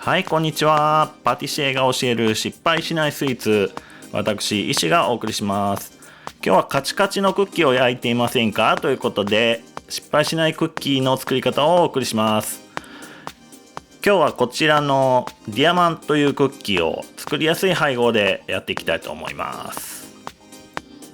はい、こんにちは。パティシエが教える失敗しないスイーツ。私、医師がお送りします。今日はカチカチのクッキーを焼いていませんかということで、失敗しないクッキーの作り方をお送りします。今日はこちらのディアマンというクッキーを作りやすい配合でやっていきたいと思います。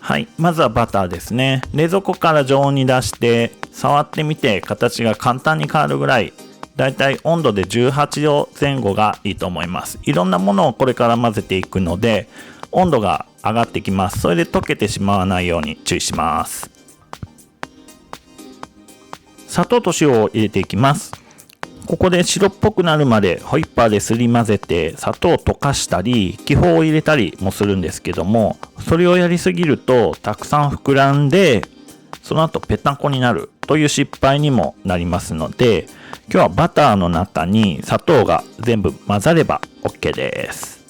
はい、まずはバターですね。冷蔵庫から常温に出して、触ってみて形が簡単に変わるぐらい、だいたい温度で18度前後がいいと思います。いろんなものをこれから混ぜていくので、温度が上がってきます。それで溶けてしまわないように注意します。砂糖と塩を入れていきます。ここで白っぽくなるまでホイッパーですり混ぜて砂糖を溶かしたり気泡を入れたりもするんですけども、それをやりすぎるとたくさん膨らんでその後ぺったんこになるという失敗にもなりますので、今日はバターの中に砂糖が全部混ざれば OK です。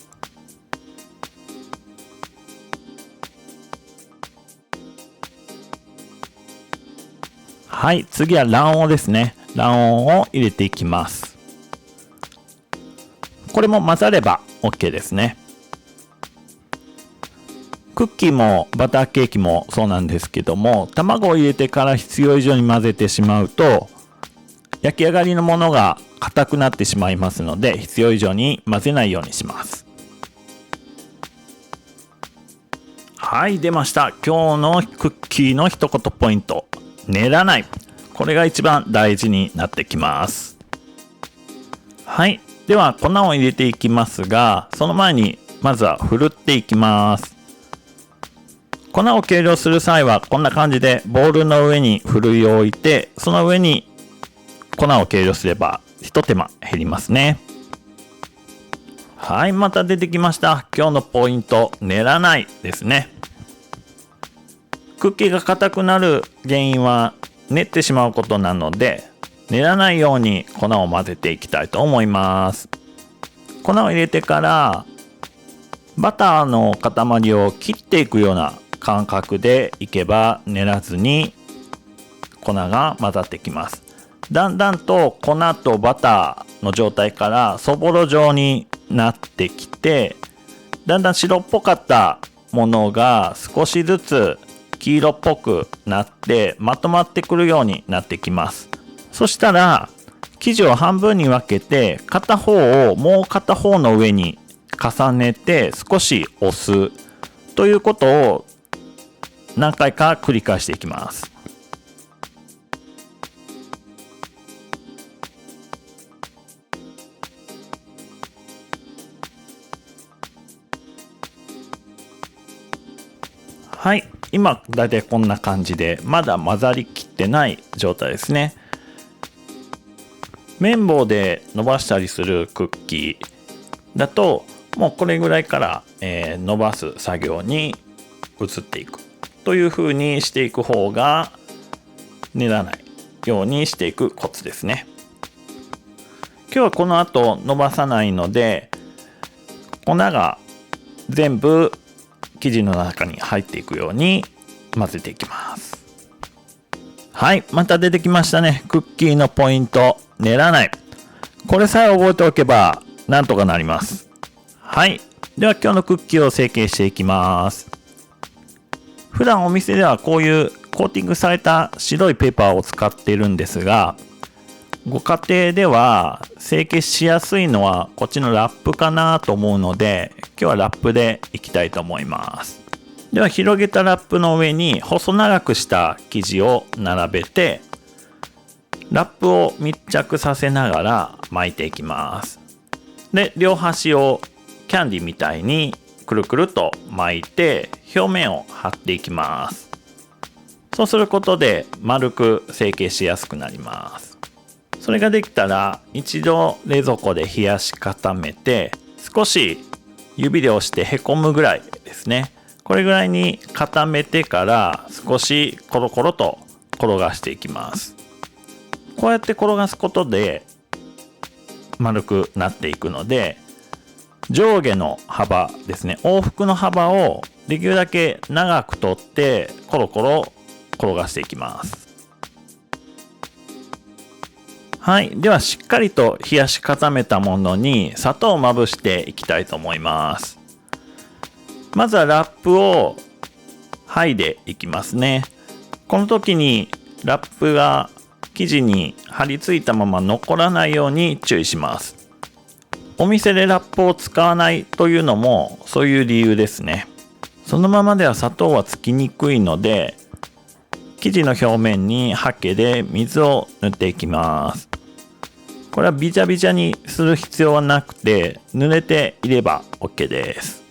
はい、次は卵黄ですね。卵黄を入れていきます。これも混ざれば OK ですね。クッキーもバターケーキもそうなんですけども、卵を入れてから必要以上に混ぜてしまうと焼き上がりのものが硬くなってしまいますので、必要以上に混ぜないようにします。はい、出ました。今日のクッキーの一言ポイント、練らない。これが一番大事になってきます。はい、では粉を入れていきますが、その前にまずはふるっていきます。粉を計量する際はこんな感じでボウルの上にふるいを置いて、その上に粉を計量すれば一手間減りますね。はい、また出てきました。今日のポイント、練らないですね。クッキーが硬くなる原因は練ってしまうことなので、練らないように粉を混ぜていきたいと思います。粉を入れてからバターの塊を切っていくような感覚でいけば練らずに粉が混ざってきます。だんだんと粉とバターの状態からそぼろ状になってきて、だんだん白っぽかったものが少しずつ黄色っぽくなってまとまってくるようになってきます。そしたら生地を半分に分けて、片方をもう片方の上に重ねて少し押すということを何回か繰り返していきます。はい、今だいたいこんな感じでまだ混ざりきってない状態ですね。綿棒で伸ばしたりするクッキーだともうこれぐらいから、伸ばす作業に移っていくという風にしていく方が練らないようにしていくコツですね。今日はこの後伸ばさないので、粉が全部生地の中に入っていくように混ぜていきます。はい、また出てきましたね。クッキーのポイント、練らない。これさえ覚えておけばなんとかなります。はい、では今日のクッキーを成形していきます。普段お店ではこういうコーティングされた白いペーパーを使っているんですが、ご家庭では成形しやすいのはこっちのラップかなと思うので、今日はラップでいきたいと思います。では広げたラップの上に細長くした生地を並べて、ラップを密着させながら巻いていきます。で、両端をキャンディーみたいにくるくると巻いて表面を貼っていきます。そうすることで丸く成形しやすくなります。それができたら一度冷蔵庫で冷やし固めて、少し指で押してへこむぐらいですね。これぐらいに固めてから少しコロコロと転がしていきます。こうやって転がすことで丸くなっていくので、上下の幅ですね、往復の幅をできるだけ長く取ってコロコロ転がしていきます。はい。ではしっかりと冷やし固めたものに砂糖をまぶしていきたいと思います。まずはラップを剥いでいきますね。この時にラップが生地に貼り付いたまま残らないように注意します。お店でラップを使わないというのもそういう理由ですね。そのままでは砂糖はつきにくいので、生地の表面にハケで水を塗っていきます。これはビチャビチャにする必要はなくて、濡れていれば OK です。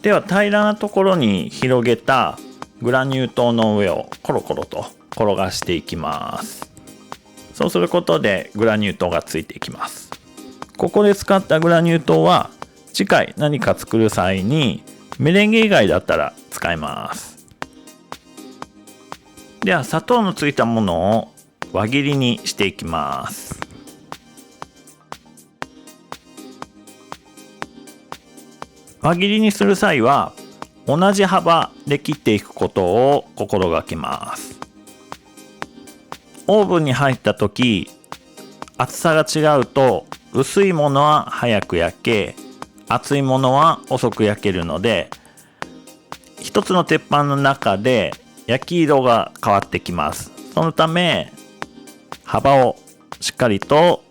では平らなところに広げたグラニュー糖の上をコロコロと転がしていきます。そうすることでグラニュー糖がついていきます。ここで使ったグラニュー糖は次回何か作る際にメレンゲ以外だったら使えます。では砂糖のついたものを輪切りにしていきます。輪切りにする際は同じ幅で切っていくことを心がけます。オーブンに入った時、厚さが違うと薄いものは早く焼け、厚いものは遅く焼けるので、一つの鉄板の中で焼き色が変わってきます。そのため幅をしっかりと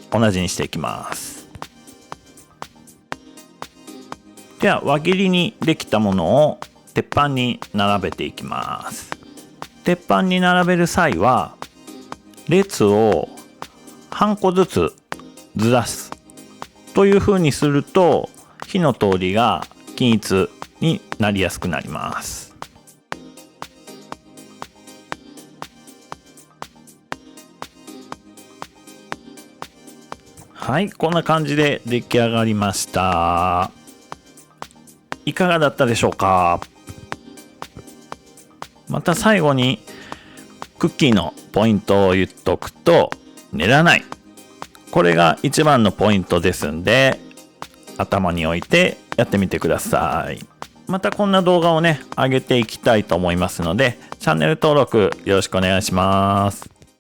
同じにしていきます。では輪切りにできたものを鉄板に並べていきます。鉄板に並べる際は列を半個ずつずらすという風にすると火の通りが均一になりやすくなります。はい、こんな感じで出来上がりました。いかがだったでしょうか。また最後にクッキーのポイントを言っとくと、練らない。これが一番のポイントですんで、頭に置いてやってみてください。またこんな動画をね、上げていきたいと思いますので、チャンネル登録よろしくお願いします。